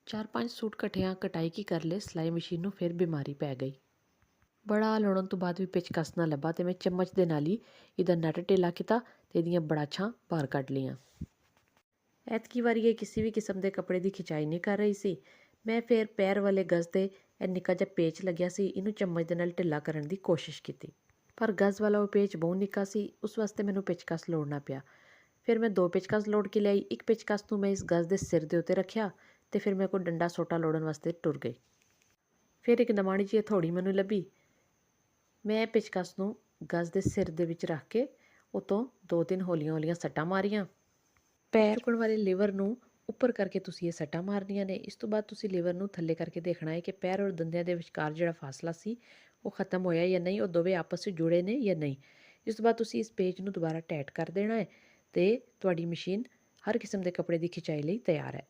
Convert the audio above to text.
4-5 suit ਇਕੱਠਿਆਂ ਕਟਾਈ ਕੀ ਕਰ ਲਏ, ਸਿਲਾਈ ਮਸ਼ੀਨ ਨੂੰ ਫਿਰ ਬਿਮਾਰੀ ਪੈ ਗਈ। ਬੜਾ ਲਾਉਣ ਤੋਂ ਬਾਅਦ ਵੀ ਪੇਚਕਸ ਨਾ ਲੱਭਾ ਤੇ ਮੈਂ ਚਮਚ ਦੇ ਨਾਲ ਹੀ ਇਹਦਾ ਨਟ ਢਿੱਲਾ ਕੀਤਾ ਤੇ ਇਹਦੀਆਂ ਬੜਾਛਾਂ ਬਾਹਰ ਕੱਢ ਲਈਆਂ। ਐਤਕੀ ਵਾਰੀ ਇਹ ਕਿਸੇ ਵੀ ਕਿਸਮ ਦੇ ਕੱਪੜੇ ਦੀ ਖਿਚਾਈ ਨਹੀਂ ਕਰ ਰਹੀ ਸੀ। ਮੈਂ ਫਿਰ ਪੈਰ ਵਾਲੇ ਗਜ਼ 'ਤੇ ਇਹ ਨਿੱਕਾ ਜਿਹਾ ਪੇਚ ਲੱਗਿਆ ਸੀ, ਇਹਨੂੰ ਚਮਚ ਦੇ ਨਾਲ ਢਿੱਲਾ ਕਰਨ ਦੀ ਕੋਸ਼ਿਸ਼ ਕੀਤੀ, ਪਰ ਗਜ਼ ਵਾਲਾ ਉਹ ਪੇਚ ਬਹੁਤ ਨਿੱਕਾ ਸੀ। ਉਸ ਵਾਸਤੇ ਮੈਨੂੰ ਪੇਚਕਸ ਲੋੜਨਾ ਪਿਆ। ਫਿਰ ਮੈਂ 2 ਪੇਚਕਸ ਲੋੜ ਕੇ ਲਿਆਈ। ਇੱਕ ਪੇਚਕਸ ਨੂੰ ਮੈਂ ਇਸ ਗਜ਼ ਦੇ ਸਿਰ ਦੇ ਉੱਤੇ ਰੱਖਿਆ ਤੇ ਫਿਰ ਮੈਂ ਕੋਈ ਡੰਡਾ ਸੋਟਾ ਲੋੜਨ ਵਾਸਤੇ ਟੁਰ ਗਈ। ਫਿਰ ਇੱਕ ਦਮਾਣੀ ਜਿਹੀ ਹਥੌੜੀ ਮੈਨੂੰ ਲੱਭੀ। ਮੈਂ ਪੇਚਕਸ ਨੂੰ ਗਜ਼ ਦੇ ਸਿਰ ਦੇ ਵਿੱਚ ਰੱਖ ਕੇ ਉਤੋਂ 2-3 ਹੌਲੀਆਂ ਸੱਟਾਂ ਮਾਰੀਆਂ। ਪੈਰ ਚੁੱਕਣ ਵਾਲੇ ਲੀਵਰ ਨੂੰ ਉੱਪਰ ਕਰਕੇ ਤੁਸੀਂ ਇਹ ਸੱਟਾਂ ਮਾਰਨੀਆਂ ਨੇ। ਇਸ ਤੋਂ ਬਾਅਦ ਤੁਸੀਂ ਲੀਵਰ ਨੂੰ ਥੱਲੇ ਕਰਕੇ ਦੇਖਣਾ ਹੈ ਕਿ ਪੈਰ ਔਰ ਦੰਦਿਆਂ ਦੇ ਵਿਚਕਾਰ ਜਿਹੜਾ ਫਾਸਲਾ ਸੀ ਉਹ ਖਤਮ ਹੋਇਆ ਜਾਂ ਨਹੀਂ, ਉਹ ਦੋਵੇਂ ਆਪਸ ਵਿੱਚ ਜੁੜੇ ਨੇ ਜਾਂ ਨਹੀਂ। ਇਸ ਤੋਂ ਬਾਅਦ ਤੁਸੀਂ ਇਸ ਪੇਚ ਨੂੰ ਦੁਬਾਰਾ ਟਾਈਟ ਕਰ ਦੇਣਾ ਹੈ ਤੇ ਤੁਹਾਡੀ ਮਸ਼ੀਨ ਹਰ ਕਿਸਮ ਦੇ ਕੱਪੜੇ ਦੀ ਖਿਚਾਈ ਲਈ ਤਿਆਰ ਹੈ।